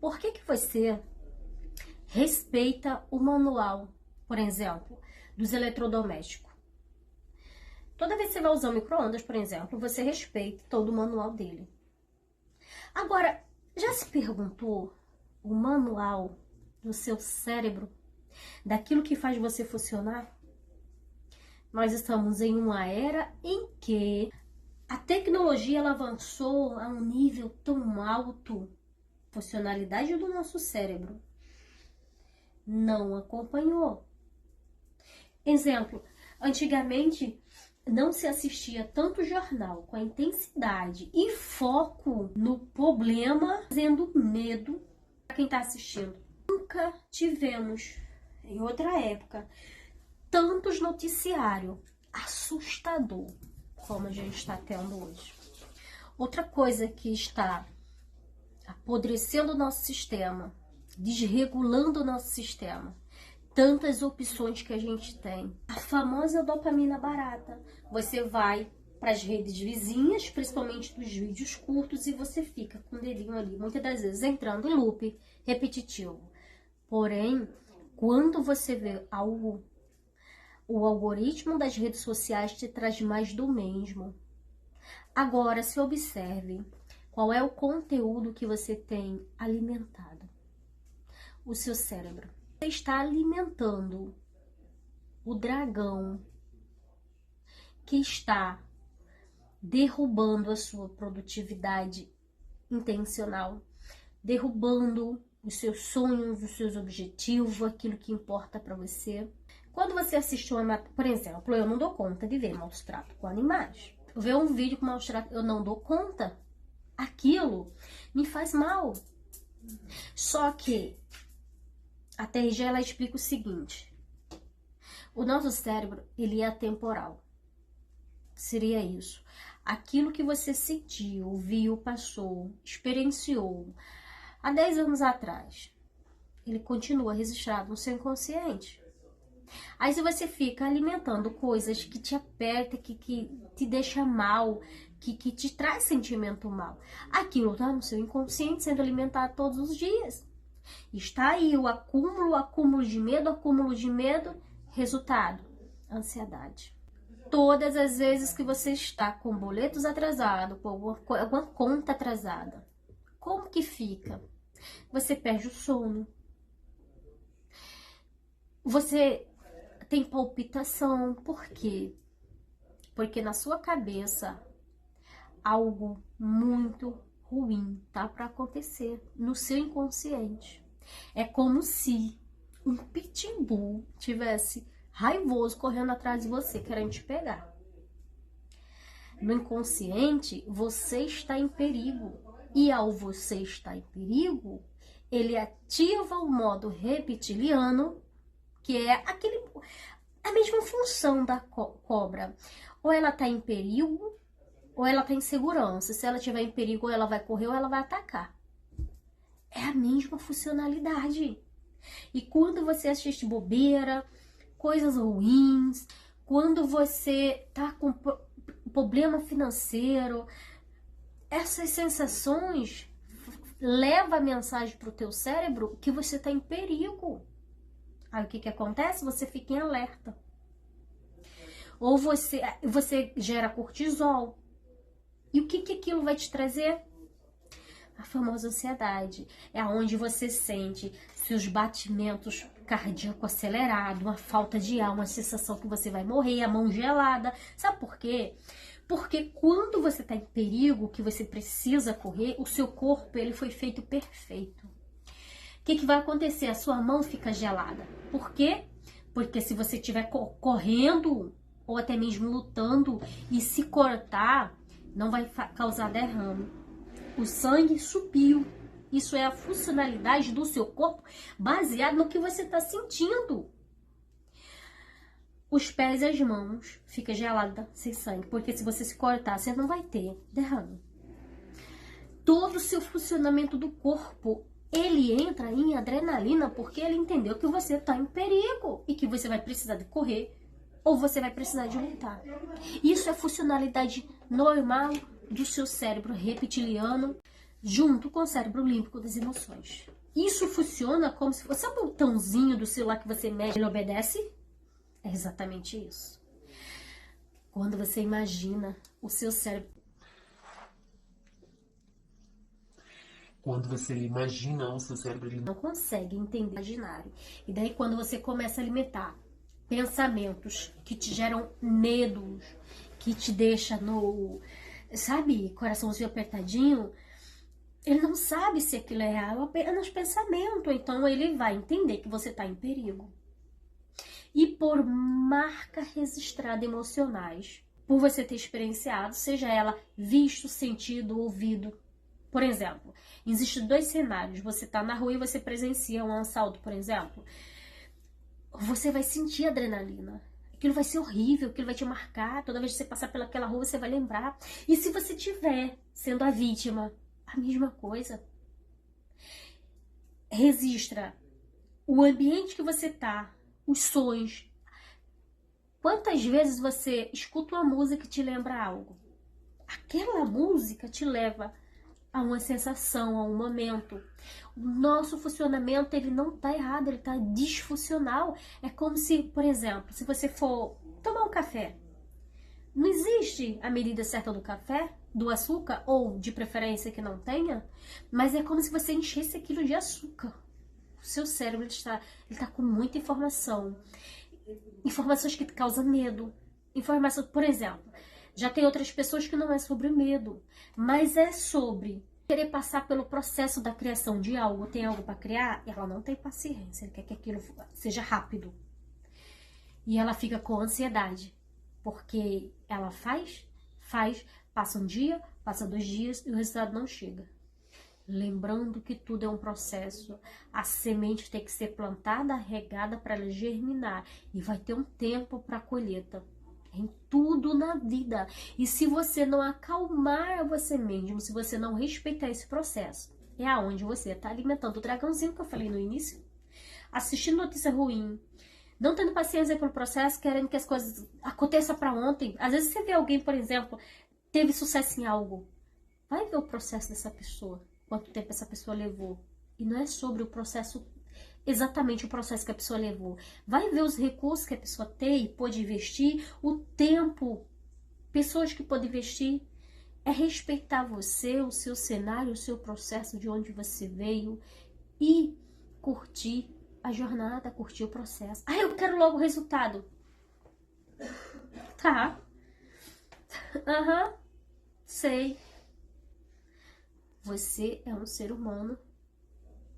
Por que que você respeita o manual, por exemplo, dos eletrodomésticos? Toda vez que você vai usar o micro-ondas, por exemplo, você respeita todo o manual dele. Agora, já se perguntou o manual do seu cérebro, daquilo que faz você funcionar? Nós estamos em uma era em que a tecnologia ela avançou a um nível tão alto, a funcionalidade do nosso cérebro não acompanhou. Exemplo, antigamente não se assistia tanto jornal com a intensidade e foco no problema, fazendo medo para quem está assistindo. Nunca tivemos, em outra época, tantos noticiários assustador como a gente está tendo hoje. Outra coisa que está apodrecendo o nosso sistema, desregulando o nosso sistema, tantas opções que a gente tem. A famosa dopamina barata. Você vai para as redes vizinhas, principalmente dos vídeos curtos, e você fica com o dedinho ali, muitas das vezes entrando em loop repetitivo. Porém, quando você vê algo, o algoritmo das redes sociais te traz mais do mesmo. Agora, se observe qual é o conteúdo que você tem alimentado. O seu cérebro. Você está alimentando o dragão que está derrubando a sua produtividade intencional, derrubando os seus sonhos, os seus objetivos, aquilo que importa para você. Quando você assiste uma, por exemplo, eu não dou conta de ver maus tratos com animais. Eu ver um vídeo com maus tratos, eu não dou conta. Aquilo me faz mal. Só que a TRG ela explica o seguinte: o nosso cérebro ele é atemporal. Seria isso. Aquilo que você sentiu, viu, passou, experienciou há 10 anos atrás, ele continua registrado no seu inconsciente. Aí se você fica alimentando coisas que te apertam, que te deixa mal, que te traz sentimento mal, aquilo está no seu inconsciente sendo alimentado todos os dias. Está aí o acúmulo de medo, resultado, ansiedade. Todas as vezes que você está com boletos atrasados, com alguma conta atrasada, como que fica? Você perde o sono. Você tem palpitação. Por quê? Porque na sua cabeça algo muito ruim tá para acontecer no seu inconsciente. É como se um pitbull tivesse raivoso correndo atrás de você, querendo te pegar. No inconsciente, você está em perigo. E ao você estar em perigo, ele ativa o modo reptiliano, que é a mesma função da cobra. Ou ela está em perigo, ou ela está em segurança. Se ela estiver em perigo, ou ela vai correr ou ela vai atacar. É a mesma funcionalidade. E quando você assiste bobeira, coisas ruins, quando você tá com problema financeiro, essas sensações levam a mensagem para o teu cérebro que você está em perigo. Aí o que acontece? Você fica em alerta. Ou você gera cortisol. E o que aquilo vai te trazer? A famosa ansiedade. É onde você sente seus batimentos cardíacos acelerados, uma falta de ar, uma sensação que você vai morrer, a mão gelada. Sabe por quê? Porque quando você está em perigo, que você precisa correr, o seu corpo ele foi feito perfeito. O que vai acontecer? A sua mão fica gelada. Por quê? Porque se você estiver correndo ou até mesmo lutando e se cortar, não vai causar derrame. O sangue subiu. Isso é a funcionalidade do seu corpo baseado no que você está sentindo. Os pés e as mãos ficam geladas sem sangue, porque se você se cortar, você não vai ter derrame. Todo o seu funcionamento do corpo, ele entra em adrenalina porque ele entendeu que você está em perigo e que você vai precisar de correr ou você vai precisar de lutar. Isso é funcionalidade normal do seu cérebro reptiliano. junto com o cérebro límbico das emoções. Isso funciona como se fosse um botãozinho do celular que você mexe e ele obedece? É exatamente isso. Quando você imagina o seu cérebro. Quando você imagina o seu cérebro, ele não consegue entender o imaginário. E daí quando você começa a alimentar pensamentos que te geram medos, que te deixa no, sabe, coraçãozinho apertadinho, ele não sabe se aquilo é real, é apenas pensamento. Então ele vai entender que você está em perigo. E por marca registrada emocionais, por você ter experienciado, seja ela visto, sentido, ouvido. Por exemplo, existem 2 cenários. Você está na rua e você presencia um assalto, por exemplo. Você vai sentir adrenalina. Aquilo vai ser horrível, aquilo vai te marcar. Toda vez que você passar pelaquela rua, você vai lembrar. E se você estiver sendo a vítima, a mesma coisa. Registra o ambiente que você tá, os sons. Quantas vezes você escuta uma música que te lembra algo? Aquela música te leva a uma sensação, a um momento. O nosso funcionamento, ele não está errado, ele está disfuncional. É como se, por exemplo, se você for tomar um café, não existe a medida certa do café, do açúcar, ou de preferência que não tenha, mas é como se você enchesse aquilo de açúcar. O seu cérebro ele está com muita informação. Informações que causam medo. Informação, por exemplo, já tem outras pessoas que não é sobre medo, mas é sobre querer passar pelo processo da criação de algo. Tem algo para criar, ela não tem paciência, ela quer que aquilo seja rápido. E ela fica com ansiedade, porque ela faz, passa um dia, passa 2 dias e o resultado não chega. Lembrando que tudo é um processo, a semente tem que ser plantada, regada para ela germinar e vai ter um tempo para a colheita. Em tudo na vida. E se você não acalmar você mesmo, se você não respeitar esse processo, é aonde você está alimentando o dragãozinho que eu falei no início. Assistindo notícia ruim, não tendo paciência pelo processo, querendo que as coisas aconteçam para ontem. Às vezes você vê alguém, por exemplo, teve sucesso em algo. Vai ver o processo dessa pessoa. Quanto tempo essa pessoa levou. E não é sobre o processo, exatamente o processo que a pessoa levou. Vai ver os recursos que a pessoa tem, pode investir, o tempo, pessoas que podem investir. É respeitar você, o seu cenário, o seu processo, de onde você veio e curtir a jornada, curtir o processo. Ah, eu quero logo o resultado. Tá. Aham. Sei. Você é um ser humano.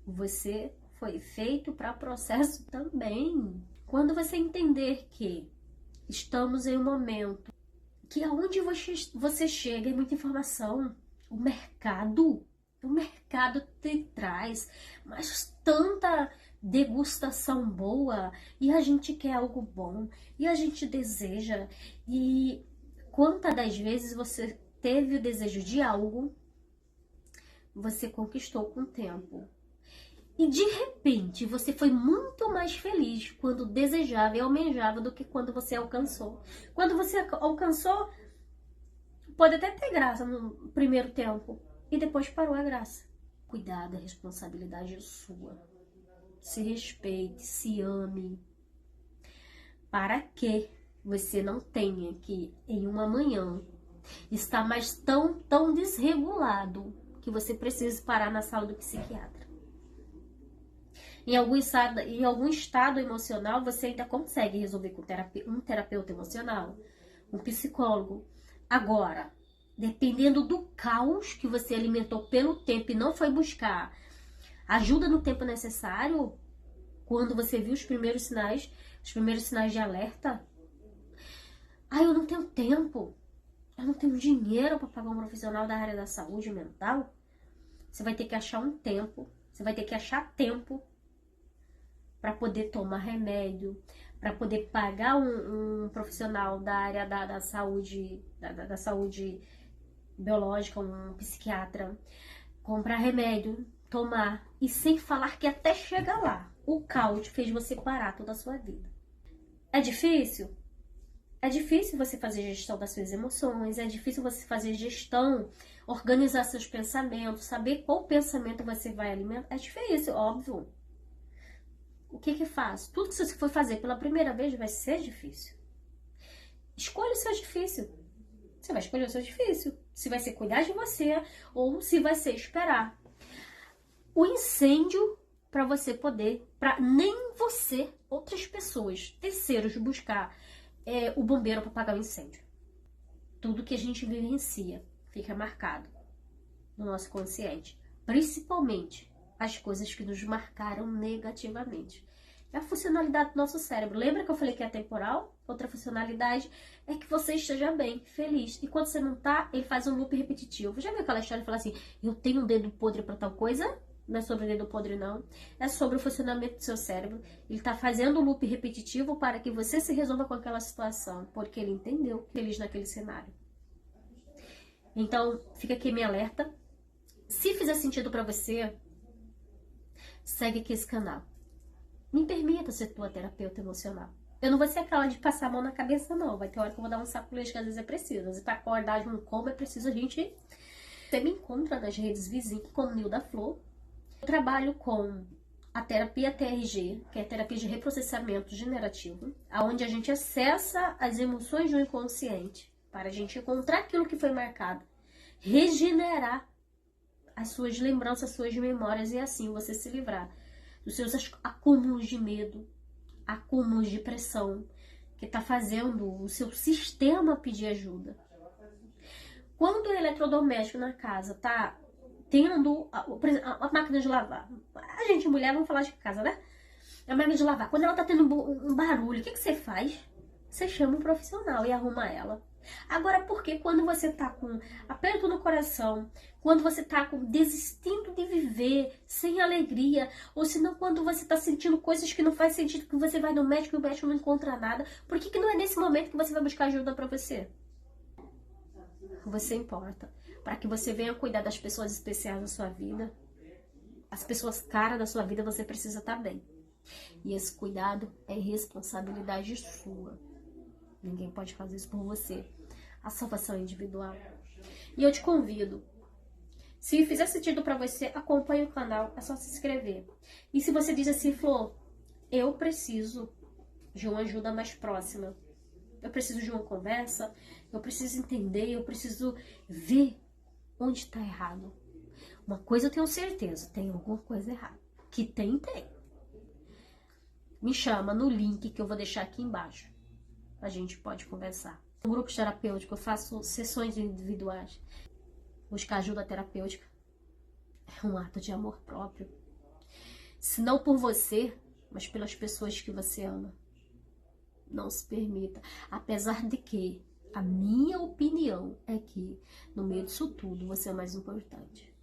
Você foi feito para processo também. Quando você entender que estamos em um momento que aonde você chega é muita informação. O mercado te traz, mas tanta degustação boa, e a gente quer algo bom, e a gente deseja, e quantas das vezes você teve o desejo de algo, você conquistou com o tempo. E de repente, você foi muito mais feliz quando desejava e almejava do que quando você alcançou. Quando você alcançou, pode até ter graça no primeiro tempo. E depois parou a graça. Cuidado, a responsabilidade é sua. Se respeite, se ame. Para que você não tenha que, em uma manhã, estar mais tão desregulado que você precise parar na sala do psiquiatra. Em algum estado emocional, você ainda consegue resolver com um terapeuta emocional, um psicólogo. Agora, dependendo do caos que você alimentou pelo tempo e não foi buscar ajuda no tempo necessário, quando você viu os primeiros sinais de alerta, eu não tenho tempo, eu não tenho dinheiro para pagar um profissional da área da saúde mental. Você vai ter que achar um tempo, você vai ter que achar tempo para poder tomar remédio, para poder pagar um profissional da área da saúde, da saúde biológica, um psiquiatra, comprar remédio, tomar, e sem falar que até chegar lá, o caos fez você parar toda a sua vida. É difícil? É difícil você fazer gestão das suas emoções, é difícil você fazer gestão, organizar seus pensamentos, saber qual pensamento você vai alimentar. É difícil, óbvio. O que que faz? Tudo que você for fazer pela primeira vez vai ser difícil. Escolha o seu difícil. Você vai escolher o seu difícil. Se vai ser cuidar de você ou se vai ser esperar o incêndio para você poder, para nem você, outras pessoas, terceiros, buscar o bombeiro para apagar o incêndio. Tudo que a gente vivencia fica marcado no nosso consciente, principalmente as coisas que nos marcaram negativamente. É a funcionalidade do nosso cérebro. Lembra que eu falei que é temporal? Outra funcionalidade é que você esteja bem, feliz. E quando você não tá, ele faz um loop repetitivo. Já viu aquela história de falar assim, eu tenho um dedo podre para tal coisa? Não é sobre o dedo podre, não. É sobre o funcionamento do seu cérebro. Ele tá fazendo um loop repetitivo para que você se resolva com aquela situação. Porque ele entendeu feliz naquele cenário. Então, fica aqui minha alerta. Se fizer sentido para você, segue aqui esse canal. Me permita ser tua terapeuta emocional. Eu não vou ser aquela de passar a mão na cabeça, não. Vai ter hora que eu vou dar um saculejo que às vezes é preciso. E para acordar de um coma é preciso a gente... Você me encontra nas redes vizinhas como Nilda Flor. Eu trabalho com a terapia TRG, que é a terapia de reprocessamento generativo, onde a gente acessa as emoções do inconsciente para a gente encontrar aquilo que foi marcado, regenerar as suas lembranças, as suas memórias e assim você se livrar dos seus acúmulos de medo, acúmulos de pressão, que está fazendo o seu sistema pedir ajuda. Quando o eletrodoméstico na casa está tendo a máquina de lavar, a gente mulher, vamos falar de casa, né? A máquina de lavar, quando ela está tendo um barulho, o que você faz? Você chama um profissional e arruma ela. Agora, porque quando você tá com aperto no coração, quando você tá desistindo de viver, sem alegria, ou senão quando você tá sentindo coisas que não faz sentido, que você vai no médico e o médico não encontra nada, por que não é nesse momento que você vai buscar ajuda pra você? Você importa. Para que você venha cuidar das pessoas especiais da sua vida, as pessoas caras da sua vida, você precisa estar bem. E esse cuidado é responsabilidade sua. Ninguém pode fazer isso por você. A salvação é individual. E eu te convido. Se fizer sentido para você, acompanhe o canal. É só se inscrever. E se você diz assim, Flor, eu preciso de uma ajuda mais próxima. Eu preciso de uma conversa. Eu preciso entender. Eu preciso ver onde está errado. Uma coisa eu tenho certeza. Tem alguma coisa errada. Que tem. Me chama no link que eu vou deixar aqui embaixo. A gente pode conversar. No grupo terapêutico eu faço sessões individuais. Buscar ajuda terapêutica é um ato de amor próprio. Se não por você, mas pelas pessoas que você ama. Não se permita. Apesar de que a minha opinião é que no meio disso tudo você é o mais importante.